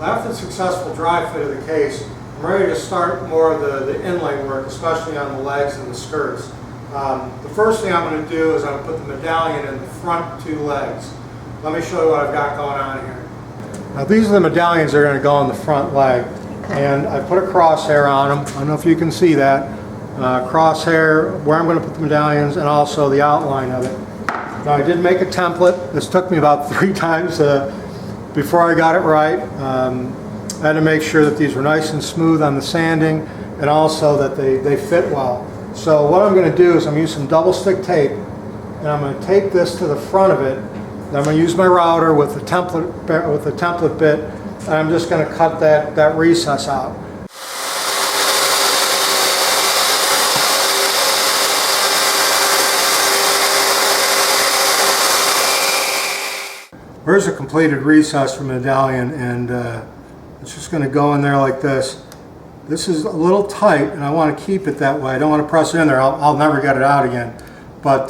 After the successful dry fit of the case, I'm ready to start more of the inlay work, especially on the legs and the skirts. The first thing I'm going to do is I'm going to put the medallion in the front two legs. Let me show you what I've got going on here. Now these are the medallions that are going to go on the front leg, and I put a crosshair on them. I don't know if you can see that. Crosshair where I'm going to put the medallions and also the outline of it. Now I did make a template. This took me about 3 times before I got it right. I had to make sure that these were nice and smooth on the sanding and also that they fit well. So what I'm going to do is I'm going to use some double stick tape and I'm going to tape this to the front of it. Then I'm going to use my router with the template bit and I'm just going to cut that recess out. Here's a completed recess for medallion, and it's just going to go in there like this. This is a little tight and I want to keep it that way. I don't want to press it in there. I'll never get it out again. But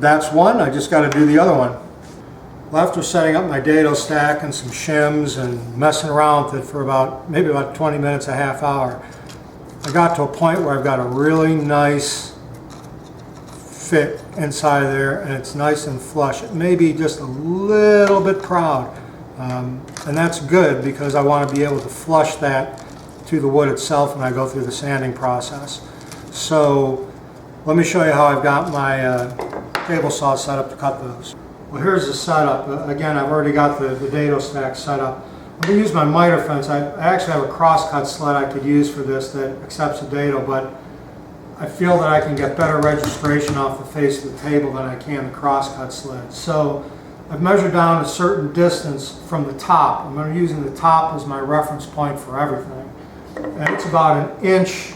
that's one. I just got to do the other one. Well, after setting up my dado stack and some shims and messing around with it for maybe about 20 minutes, a half hour, I got to a point where I've got a really nice fit inside there and it's nice and flush. It may be just a little bit proud, and that's good because I want to be able to flush that to the wood itself when I go through the sanding process. So let me show you how I've got my table saw set up to cut those. Well, here's the setup. Again, I've already got the dado stack set up. I'm going to use my miter fence. I actually have a crosscut sled I could use for this that accepts a dado, but I feel that I can get better registration off the face of the table than I can the crosscut sled. So I've measured down a certain distance from the top. I'm going to be using the top as my reference point for everything. And it's about 1 inch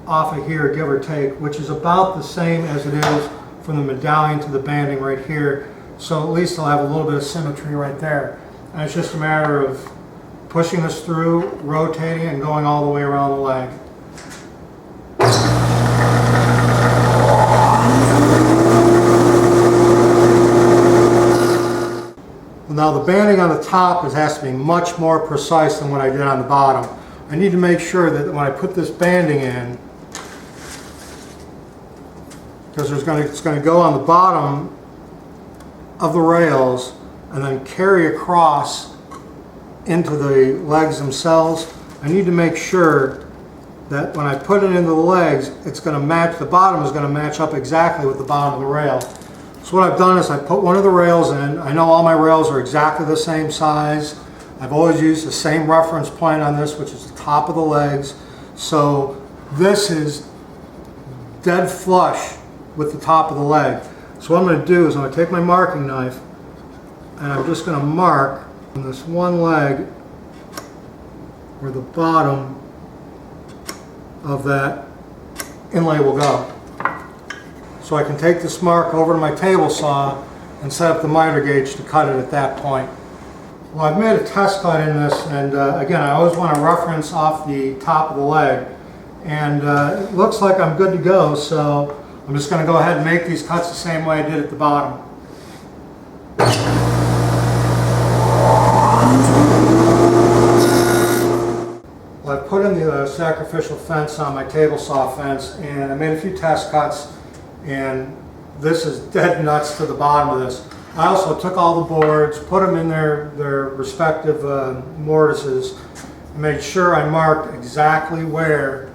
off of here, give or take, which is about the same as it is from the medallion to the banding right here. So at least I'll have a little bit of symmetry right there. And it's just a matter of pushing this through, rotating, and going all the way around the leg. Now the banding on the top has to be much more precise than what I did on the bottom. I need to make sure that when I put this banding in, because it's going to go on the bottom of the rails and then carry across into the legs themselves, I need to make sure that when I put it into the legs, it's going to match, the bottom is going to match up exactly with the bottom of the rail. So what I've done is I put one of the rails in. I know all my rails are exactly the same size. I've always used the same reference point on this, which is the top of the legs. So this is dead flush with the top of the leg. So what I'm going to do is I'm going to take my marking knife and I'm just going to mark on this one leg where the bottom of that inlay will go. So I can take this mark over to my table saw and set up the miter gauge to cut it at that point. Well, I've made a test cut in this, and again, I always want to reference off the top of the leg. And it looks like I'm good to go, so I'm just going to go ahead and make these cuts the same way I did at the bottom. Well, I've put in the sacrificial fence on my table saw fence, and I made a few test cuts. And this is dead nuts to the bottom of this. I also took all the boards, put them in their respective mortises, and made sure I marked exactly where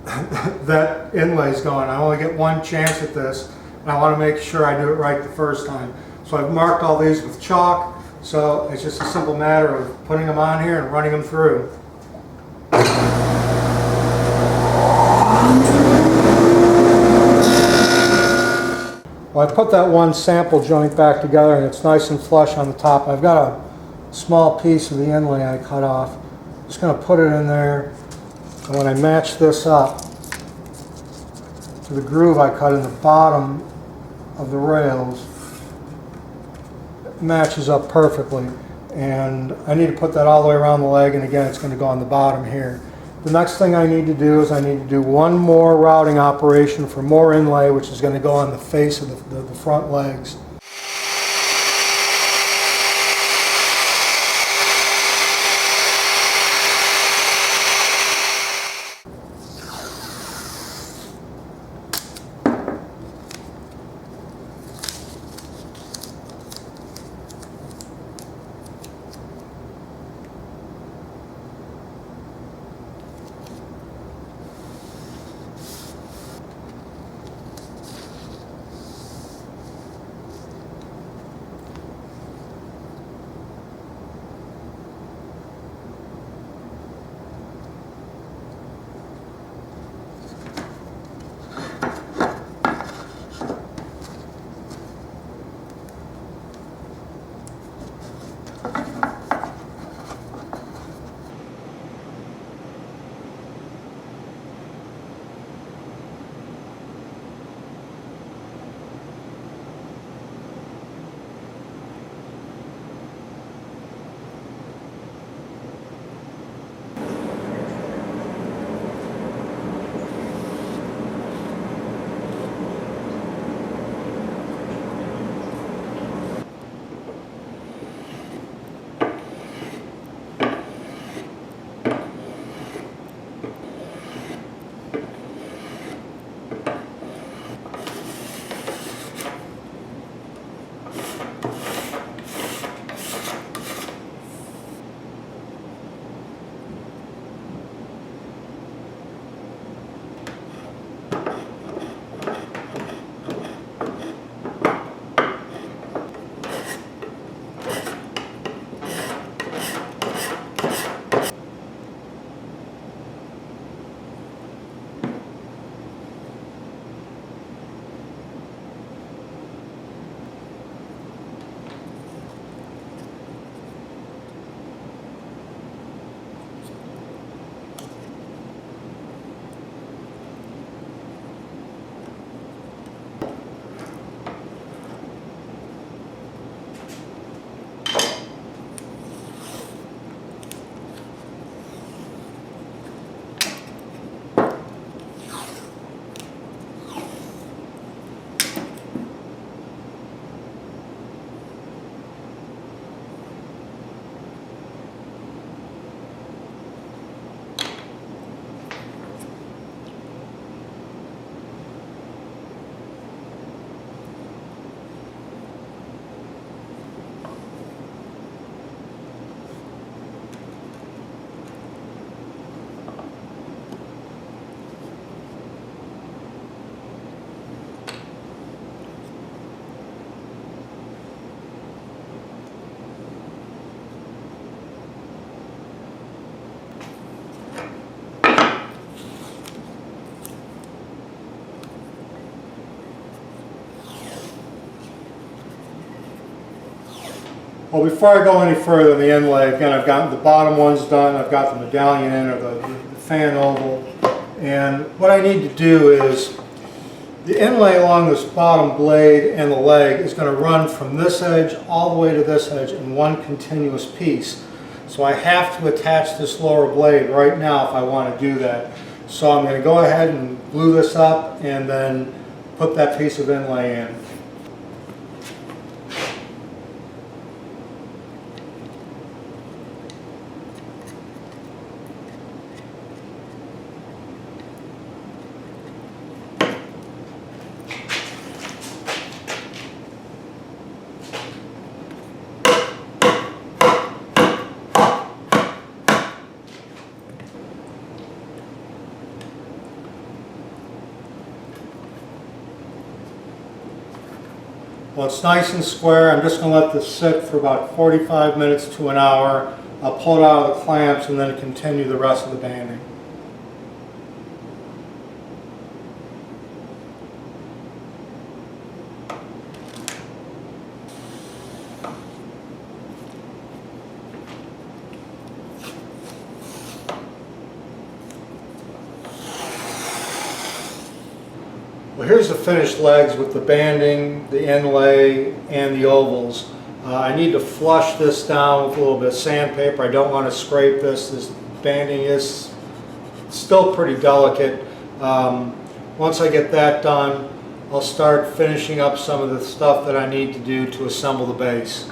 that inlay is going. I only get one chance at this, and I want to make sure I do it right the first time. So I've marked all these with chalk, so it's just a simple matter of putting them on here and running them through. Well, I put that one sample joint back together and it's nice and flush on the top. I've got a small piece of the inlay I cut off. Just going to put it in there, and when I match this up to the groove I cut in the bottom of the rails, it matches up perfectly. And I need to put that all the way around the leg, and again it's going to go on the bottom here. The next thing I need to do is I need to do one more routing operation for more inlay, which is going to go on the face of the front legs. Well, before I go any further, the inlay, again, I've got the bottom ones done, I've got the medallion in, or the fan oval, and what I need to do is, the inlay along this bottom blade and the leg is going to run from this edge all the way to this edge in one continuous piece. So I have to attach this lower blade right now if I want to do that. So I'm going to go ahead and glue this up and then put that piece of inlay in. Well, it's nice and square. I'm just going to let this sit for about 45 minutes to an hour. I'll pull it out of the clamps and then continue the rest of the banding. Well, here's the finished legs with the banding, the inlay, and the ovals. I need to flush this down with a little bit of sandpaper. I don't want to scrape this. This banding is still pretty delicate. Once I get that done, I'll start finishing up some of the stuff that I need to do to assemble the base.